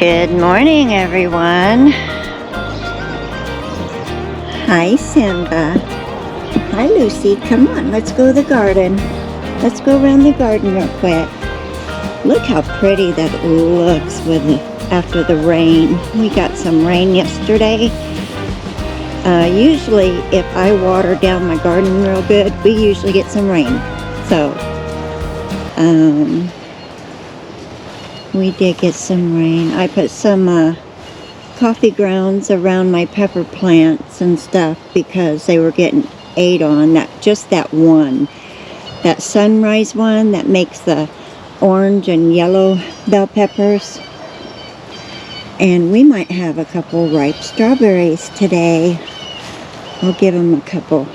Good morning, everyone. Hi, Simba. Hi, Lucy. Come on, let's go to the garden. Let's go around the garden real quick. Look how pretty that looks after the rain. We got some rain yesterday. Usually, if I water down my garden real good, we usually get some rain. So, we did get some rain. I put some coffee grounds around my pepper plants and stuff because they were getting ate on. Just that one. That sunrise one that makes the orange and yellow bell peppers. And we might have a couple ripe strawberries today. I'll give them a couple.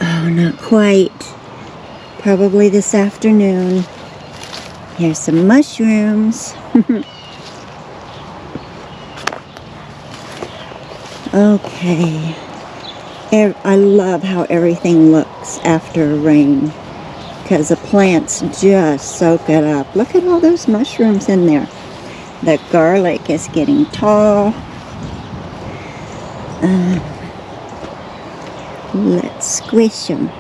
Oh, not quite. Probably this afternoon. Here's some mushrooms. Okay. I love how everything looks after rain because the plants just soak it up. Look at all those mushrooms in there. The garlic is getting tall. Let's squish them.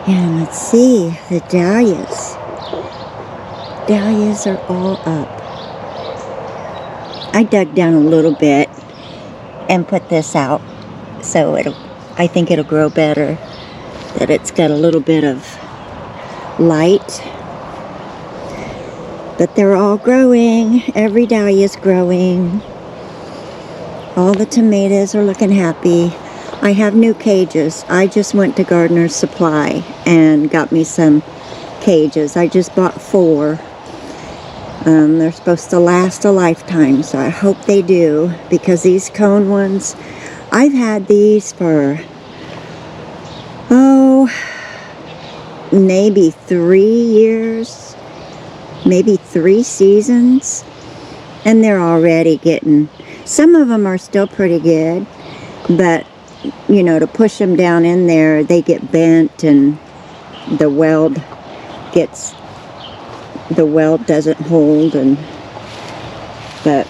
And let's see, the dahlias. Dahlias are all up. I dug down a little bit and put this out so I think it'll grow better. That it's got a little bit of light. But they're all growing. Every dahlia's growing. All the tomatoes are looking happy. I have new cages. I just went to Gardener's Supply and got me some cages. I just bought 4. They're supposed to last a lifetime, so I hope they do, because these cone ones, I've had these for, maybe 3 years, maybe 3 seasons, and they're already getting, some of them are still pretty good, but you know, to push them down in there, they get bent and the weld doesn't hold, but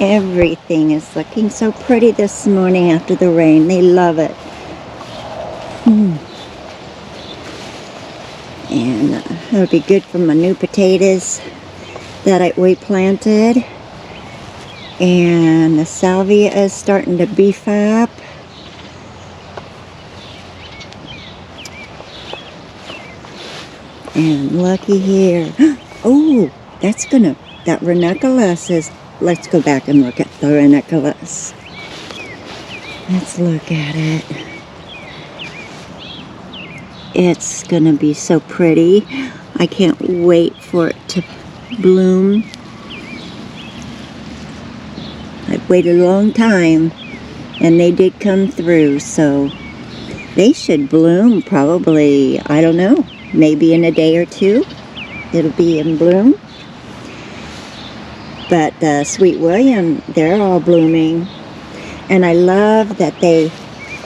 everything is looking so pretty this morning after the rain. They love it. And it'll be good for my new potatoes that we planted. And the salvia is starting to beef up. And looky here. Oh, that ranunculus is, let's go back and look at the ranunculus. Let's look at it. It's gonna be so pretty. I can't wait for it to bloom. I've waited a long time, and they did come through, so they should bloom probably, I don't know, maybe in a day or 2. It'll be in bloom. But the Sweet William, they're all blooming. And I love that they,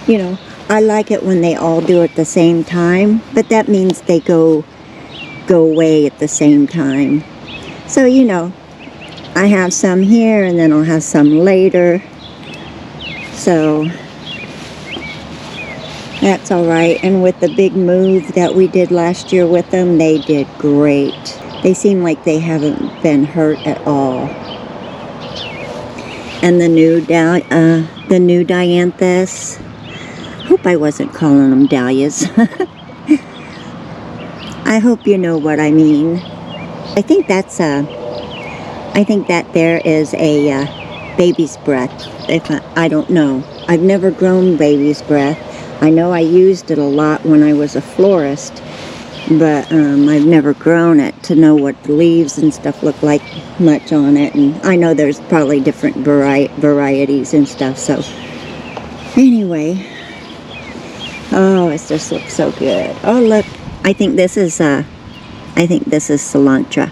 you know, I like it when they all do it at the same time, but that means they go away at the same time. So, you know, I have some here and then I'll have some later. So that's all right. And with the big move that we did last year with them, they did great. They seem like they haven't been hurt at all. And the new dianthus. Hope I wasn't calling them dahlias. I hope you know what I mean. I think that there is a baby's breath. I don't know. I've never grown baby's breath. I know I used it a lot when I was a florist, but I've never grown it to know what the leaves and stuff look like much on it. And I know there's probably different varieties and stuff. So anyway, oh, it just looks so good. Oh, look, I think this is cilantro.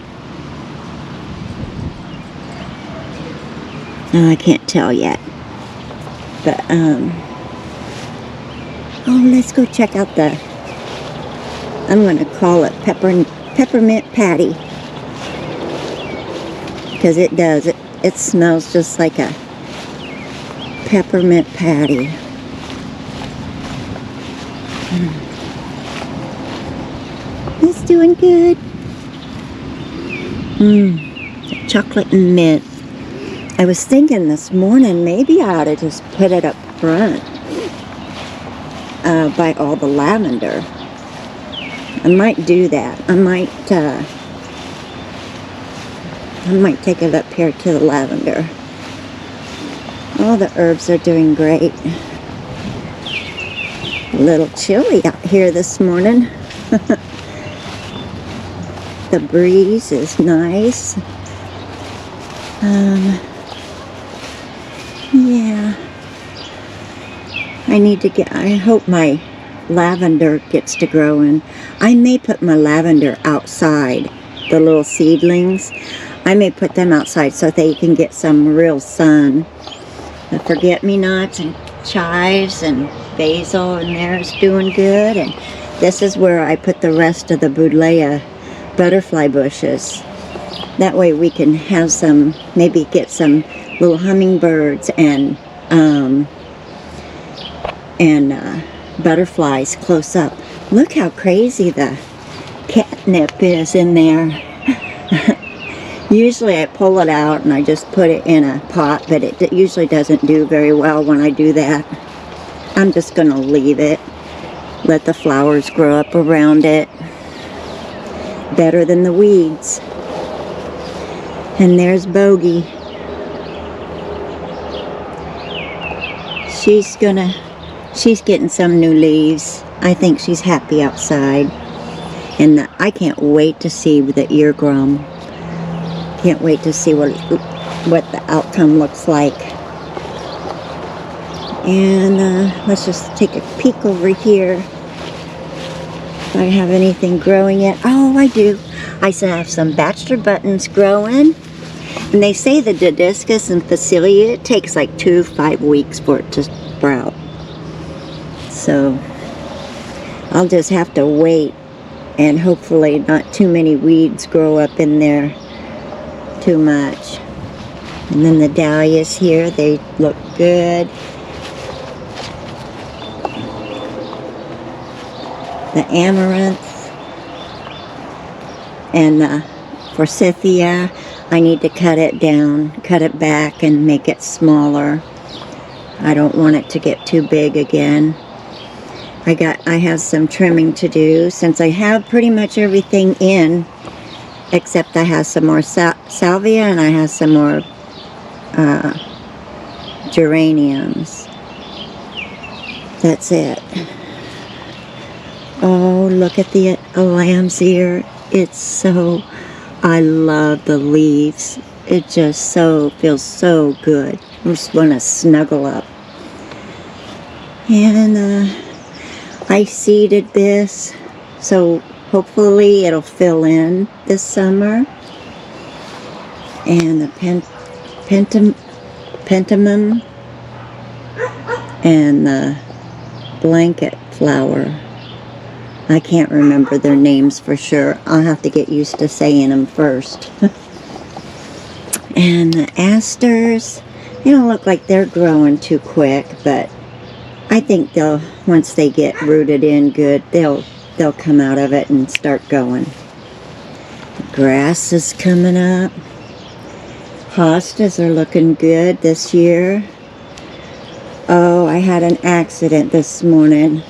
can't tell yet. But, oh, let's go check out the, I'm going to call it peppermint patty. Because it does. It smells just like a peppermint patty. It's doing good. Chocolate and mint. I was thinking this morning maybe I ought to just put it up front by all the lavender. I might do that. I might take it up here to the lavender. All the herbs are doing great. A little chilly out here this morning. The breeze is nice. Yeah. I hope my lavender gets to growing. I may put my lavender outside, the little seedlings. I may put them outside so they can get some real sun. The forget-me-nots and chives and basil in there is doing good. And this is where I put the rest of the Buddleia butterfly bushes. That way we can have some, maybe get some little hummingbirds and butterflies close up. Look how crazy the catnip is in there. Usually I pull it out and I just put it in a pot, but it usually doesn't do very well when I do that. I'm just going to leave it. Let the flowers grow up around it. Better than the weeds. And there's Bogey. She's getting some new leaves. I think she's happy outside. And I can't wait to see the eargrum. Can't wait to see what the outcome looks like. And let's just take a peek over here. Do I have anything growing yet? Oh, I do. I have some bachelor buttons growing. And they say the Dodiscus and Phacelia, it takes like 2 to 5 weeks for it to sprout. So I'll just have to wait, and hopefully not too many weeds grow up in there too much. And then the dahlias here, they look good. The amaranth and the forsythia, I need to cut it down, cut it back and make it smaller. I don't want it to get too big again. I have some trimming to do since I have pretty much everything in, except I have some more salvia and I have some more geraniums. That's it. Oh, look at the lamb's ear. It's so, I love the leaves. It just feels so good. I just want to snuggle up. And I seeded this, so hopefully it'll fill in this summer. And the pentamum and the blanket flower. I can't remember their names for sure. I'll have to get used to saying them first. And the asters, they don't look like they're growing too quick, but I think once they get rooted in good, they'll come out of it and start going. The grass is coming up. Hostas are looking good this year. Oh, I had an accident this morning.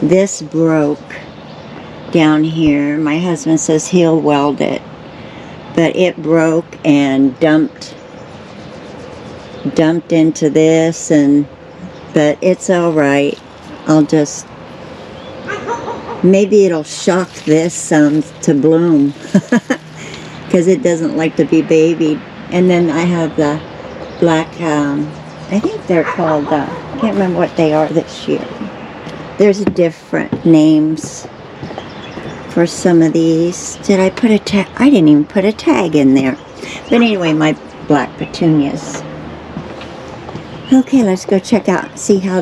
This broke down here. My husband says he'll weld it, but it broke and dumped into this, but it's all right. I'll just, maybe it'll shock this some to bloom because it doesn't like to be babied. And then I have the black, I think they're called, I can't remember what they are this year. There's different names for some of these. Did I put a tag? I didn't even put a tag in there. But anyway, my black petunias. Okay, let's go check out, see how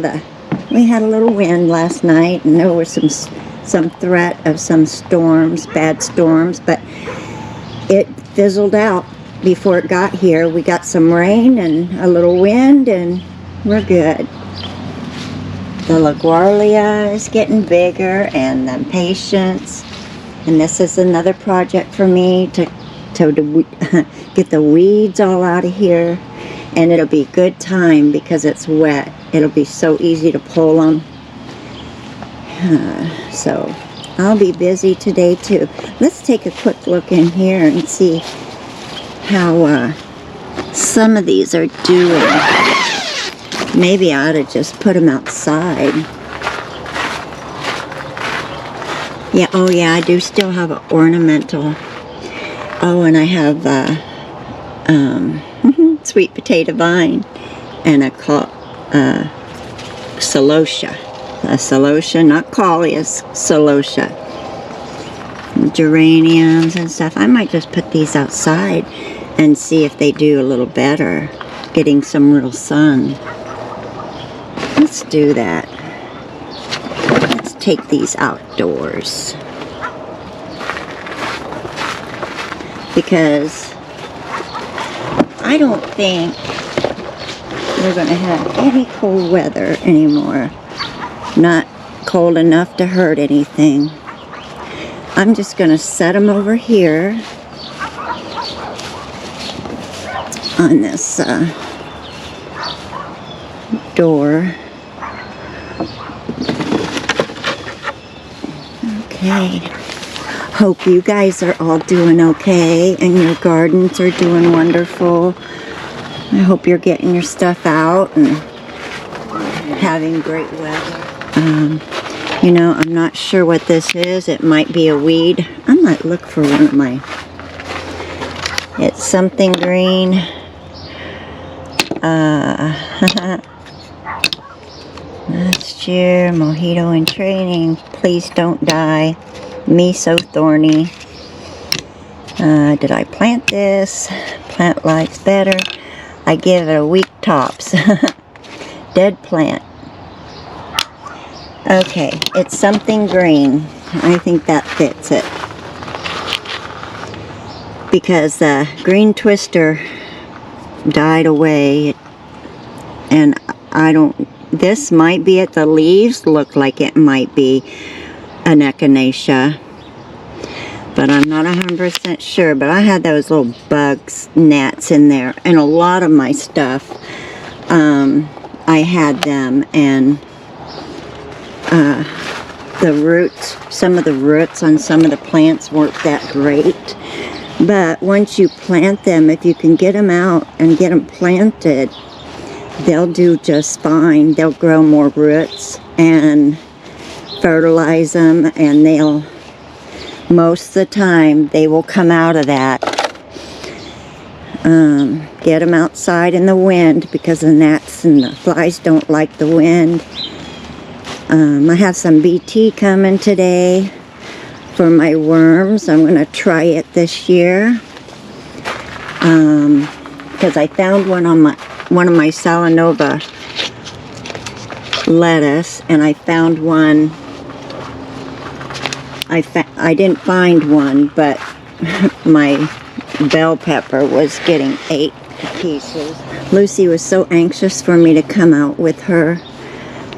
we had a little wind last night, and there was some threat of some storms, bad storms, but it fizzled out before it got here. We got some rain and a little wind, and we're good. The LaGuardia is getting bigger, and the patience, and this is another project for me to get the weeds all out of here. And it'll be a good time because it's wet. It'll be so easy to pull them. So I'll be busy today too. Let's take a quick look in here and see how some of these are doing. Maybe I ought to just put them outside. Yeah, oh yeah, I do still have an ornamental. Oh, and I have sweet potato vine and a celosia. A celosia, not Collias, celosia. Geraniums and stuff. I might just put these outside and see if they do a little better, getting some real sun. Let's do that. Let's take these outdoors. Because I don't think we're going to have any cold weather anymore. Not cold enough to hurt anything. I'm just going to set them over here on this door. Okay. Hope you guys are all doing okay and your gardens are doing wonderful. I hope you're getting your stuff out and having great weather. You know, I'm not sure what this is. It might be a weed. I might look for one of my... It's something green. Last year, mojito in training. Please don't die. Me so thorny. Did I plant this? Plant likes better. I give it a week tops. Dead plant. Okay, it's something green. I think that fits it. Because the green twister died away. And I don't... This might be it. The leaves look like it might be an echinacea, but I'm not 100% sure. But I had those little bugs, gnats in there, and a lot of my stuff, I had them, and the roots, some of the roots on some of the plants weren't that great. But once you plant them, if you can get them out and get them planted, they'll do just fine. They'll grow more roots and fertilize them, and they'll, most of the time, they will come out of that. Get them outside in the wind because the gnats and the flies don't like the wind. I have some BT coming today for my worms. I'm going to try it this year because I found one on one of my Salanova lettuce, and I found one. I didn't find one, but my bell pepper was getting 8 pieces. Lucy was so anxious for me to come out with her,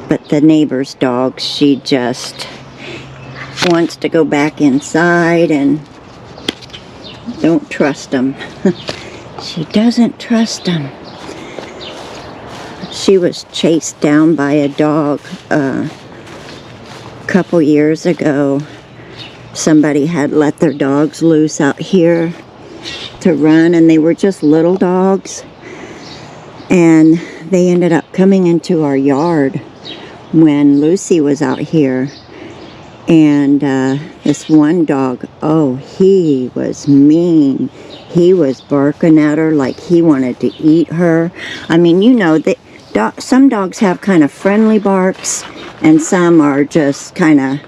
but the neighbor's dog, she just wants to go back inside and don't trust them. She doesn't trust them. She was chased down by a dog a couple years ago. Somebody had let their dogs loose out here to run, and they were just little dogs, and they ended up coming into our yard when Lucy was out here. And this one dog, oh, he was mean. He was barking at her like he wanted to eat her. I mean, you know, some dogs have kind of friendly barks, and some are just kind of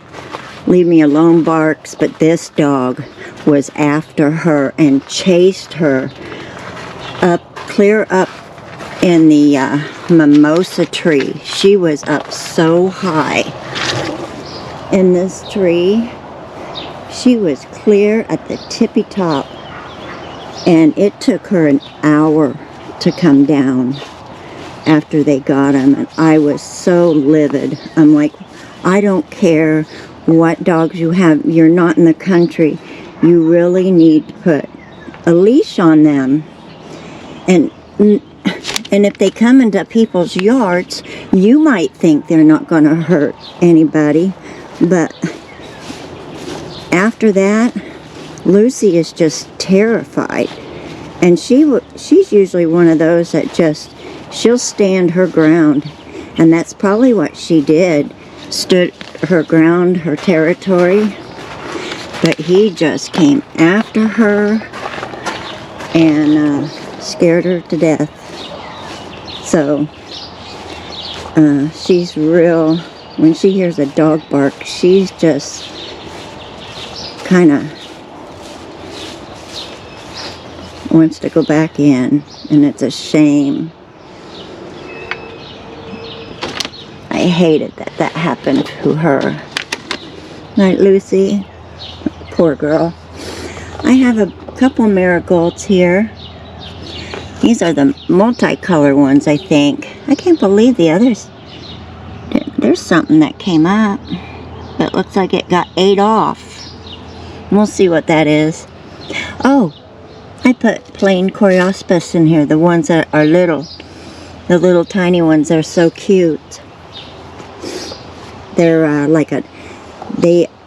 leave me alone barks, but this dog was after her and chased her clear up in the mimosa tree. She was up so high in this tree. She was clear at the tippy top, and it took her an hour to come down after they got him, and I was so livid. I'm like, I don't care what dogs you have, you're not in the country. You really need to put a leash on them. And if they come into people's yards, you might think they're not going to hurt anybody, but after that, Lucy is just terrified. And she's usually one of those that she'll stand her ground. And that's probably what she did. Stood her ground, her territory. But he just came after her and scared her to death. So, she's real, when she hears a dog bark, she's just kind of wants to go back in, and it's a shame. I hated that happened to her. Right, Lucy? Poor girl. I have a couple marigolds here. These are the multicolor ones, I think. I can't believe the others. There's something that came up, but it looks like it got ate off. We'll see what that is. Oh, I put plain Coriospis in here, the ones that are little. The little tiny ones are so cute. They're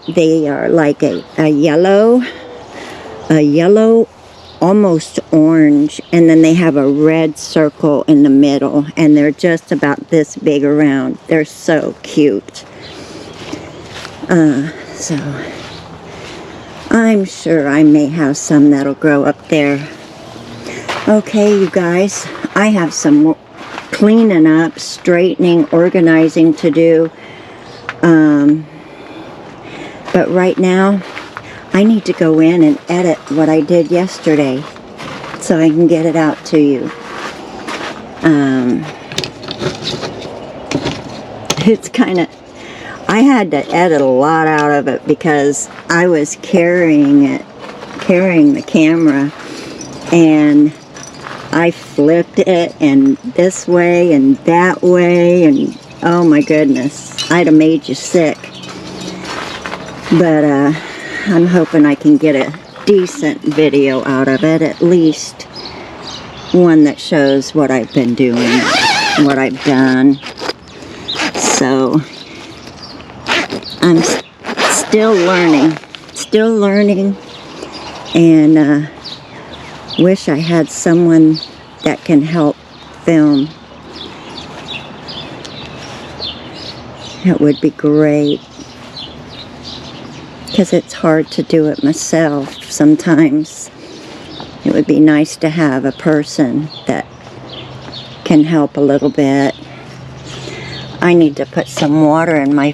they are like a yellow, almost orange, and then they have a red circle in the middle, and they're just about this big around. They're so cute. So I'm sure I may have some that'll grow up there. Okay, you guys, I have some cleaning up, straightening, organizing to do. But right now, I need to go in and edit what I did yesterday so I can get it out to you. It's kind of, I had to edit a lot out of it because I was carrying the camera, and I flipped it and this way and that way, and oh my goodness, I'd have made you sick. But I'm hoping I can get a decent video out of it, at least one that shows what I've been doing, what I've done. So I'm still learning, and wish I had someone that can help film. It would be great, because it's hard to do it myself sometimes. It would be nice to have a person that can help a little bit. I need to put some water in my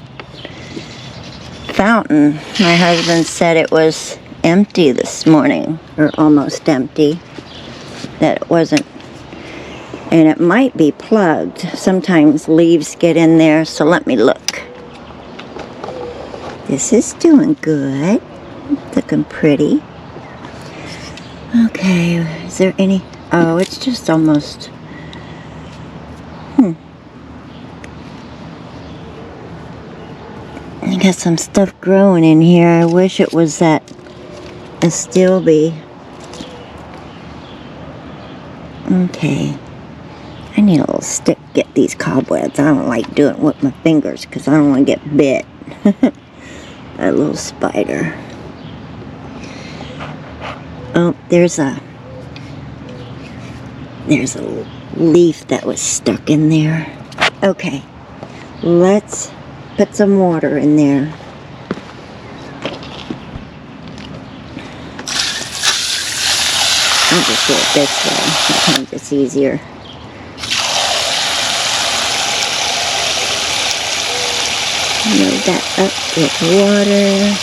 fountain. My husband said it was empty this morning, or almost empty, that it wasn't, and it might be plugged. Sometimes leaves get in there, so let me look. This is doing good. Looking pretty. Okay, is there any... Oh, it's just almost... I got some stuff growing in here. I wish it was that Astilbe. Okay. I need a little stick to get these cobwebs. I don't like doing it with my fingers because I don't want to get bit. That little spider. Oh, there's a leaf that was stuck in there. Okay, let's put some water in there. I'll just do it this way. Sometimes it's easier. Load that up with water.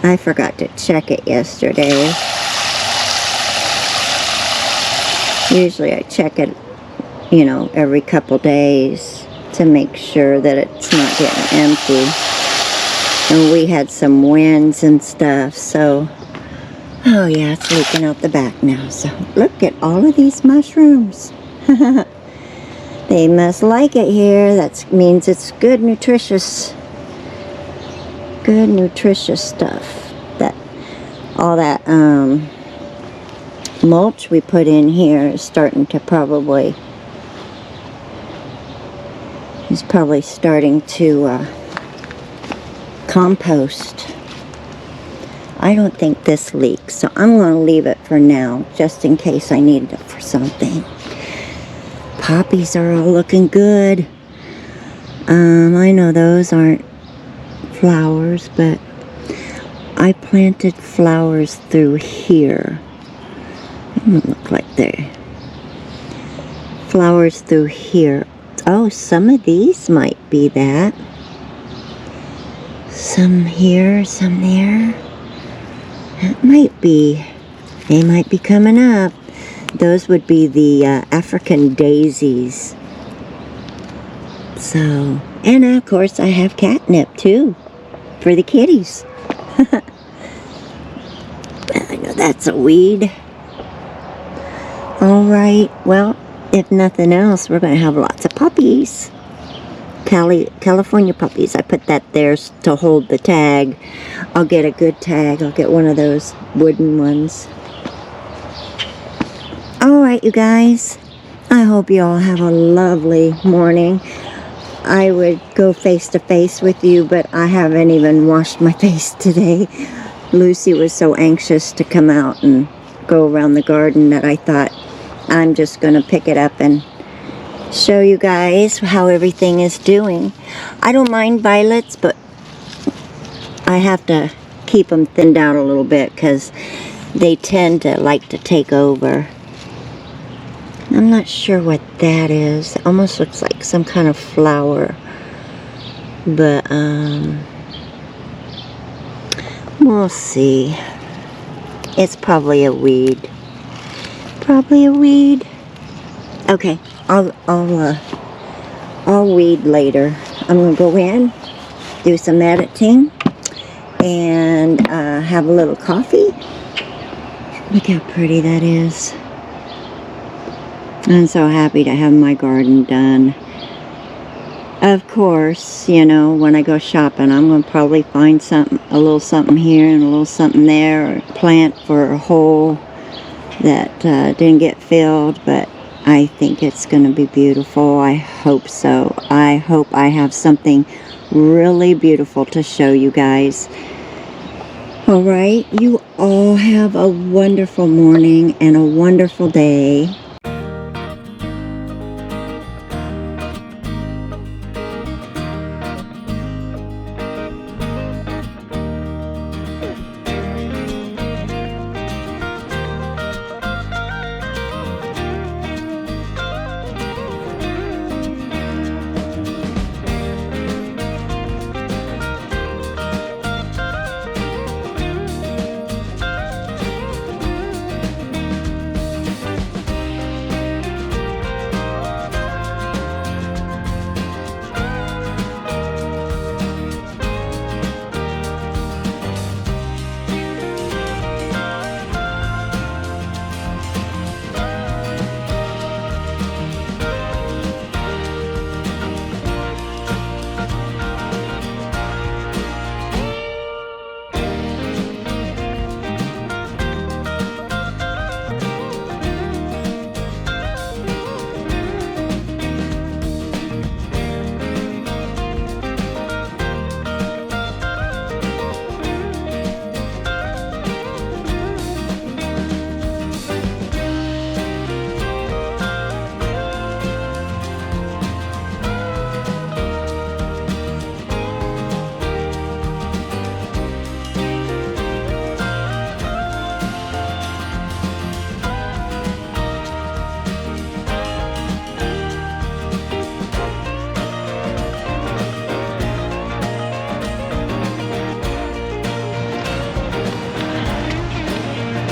I forgot to check it yesterday. Usually I check it, you know, every couple days to make sure that it's not getting empty. And we had some winds and stuff, so... Oh yeah, it's leaking out the back now. So look at all of these mushrooms. They must like it here. That means it's good, nutritious stuff. That all that mulch we put in here is starting to probably starting to compost. I don't think this leaks, so I'm going to leave it for now, just in case I need it for something. Poppies are all looking good. I know those aren't flowers, but I planted flowers through here. It doesn't look like they're flowers through here. Oh, some of these might be that. Some here, some there. That might be, they might be coming up. Those would be the African daisies. So, and of course I have catnip too, for the kitties. I know that's a weed. Alright, well, if nothing else, we're going to have lots of puppies. California puppies. I put that there to hold the tag. I'll get a good tag. I'll get one of those wooden ones. Alright, you guys. I hope you all have a lovely morning. I would go face to face with you, but I haven't even washed my face today. Lucy was so anxious to come out and go around the garden that I thought I'm just going to pick it up and show you guys how everything is doing. I don't mind violets, but I have to keep them thinned out a little bit because they tend to like to take over. I'm not sure what that is. It almost looks like some kind of flower, but we'll see. It's probably a weed. Probably a weed. Okay, I'll weed later. I'm gonna go in, do some editing, and have a little coffee. Look how pretty that is. I'm so happy to have my garden done. Of course, you know, when I go shopping, I'm gonna probably find something, a little something here and a little something there, or plant for a hole that didn't get filled, but I think it's going to be beautiful. I hope so. I hope I have something really beautiful to show you guys. Alright, you all have a wonderful morning and a wonderful day.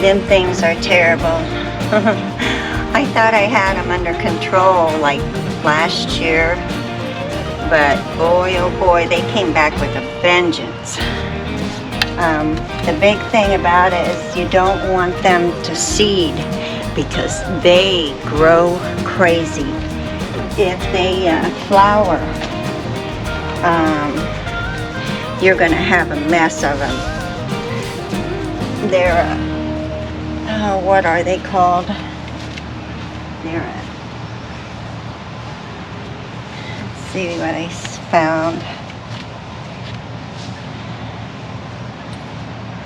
Them things are terrible. I thought I had them under control like last year, but boy oh boy, they came back with a vengeance. The big thing about it is you don't want them to seed because they grow crazy. If they flower, you're going to have a mess of them. They're, what are they called? They're, let's see what I found.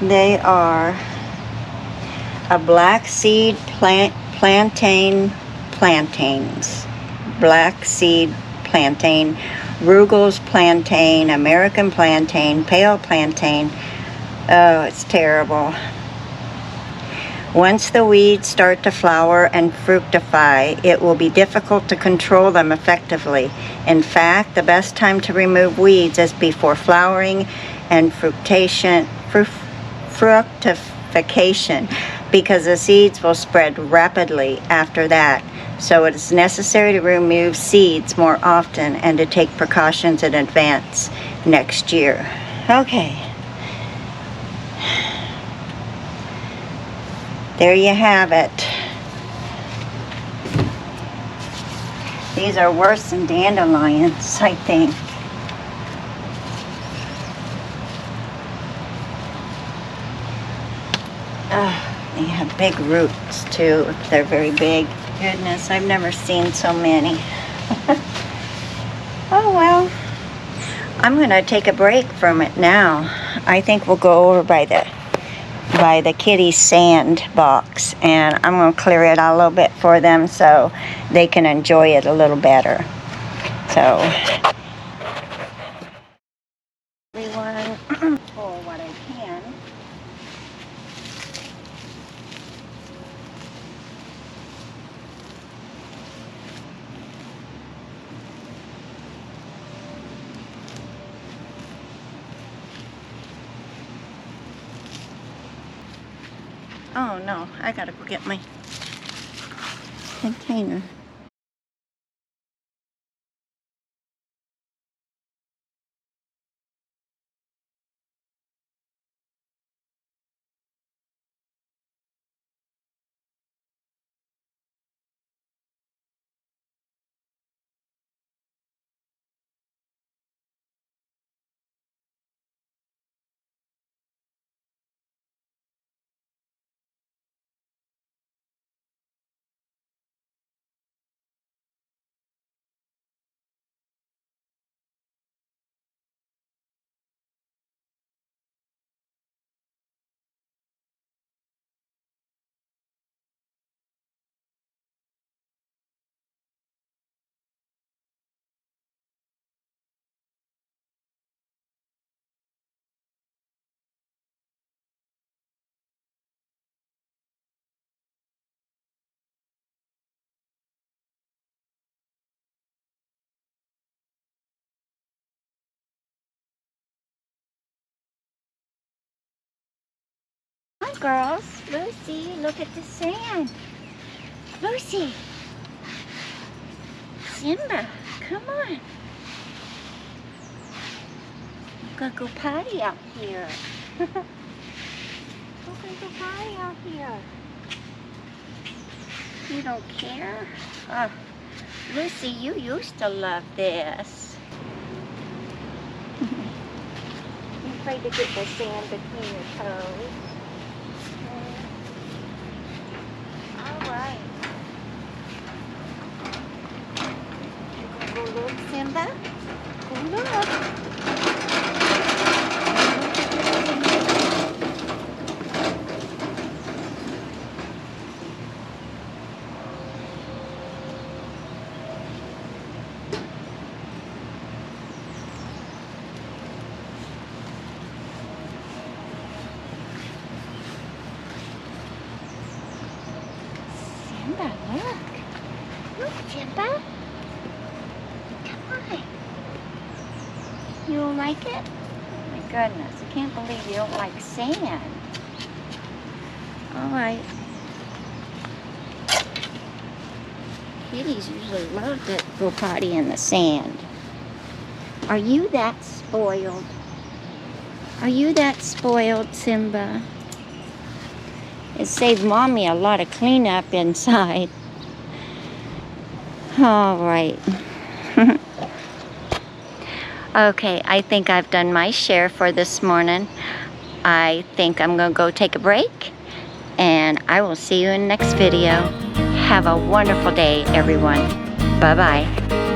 They are a black seed plantains. Black seed plantain, Rugel's plantain, American plantain, pale plantain. Oh, it's terrible. Once the weeds start to flower and fructify, it will be difficult to control them effectively. In fact, the best time to remove weeds is before flowering and fructification, because the seeds will spread rapidly after that. So it is necessary to remove seeds more often and to take precautions in advance next year. Okay. There you have it. These are worse than dandelions, I think. They have big roots too, if they're very big. Goodness, I've never seen so many. Oh well, I'm gonna take a break from it now. I think we'll go over by the kitty sand box, and I'm gonna clear it out a little bit for them so they can enjoy it a little better. So, everyone, for what I can. Oh no, I gotta go get my container. Hi girls, Lucy, look at the sand. Lucy, Simba, come on. We're gonna go potty out here. We're gonna go potty out here. You don't care? Oh, Lucy, you used to love this. You're afraid to get the sand between your toes. Alright. You gonna go look, Simba? Go look. Simba, look. Look, Simba. Come on. You don't like it? Oh my goodness, I can't believe you don't like sand. All right. Kitties usually love to go potty in the sand. Are you that spoiled? Are you that spoiled, Simba? It saved Mommy a lot of cleanup inside. All right. Okay, I think I've done my share for this morning. I think I'm gonna go take a break, and I will see you in the next video. Have a wonderful day, everyone. Bye-bye.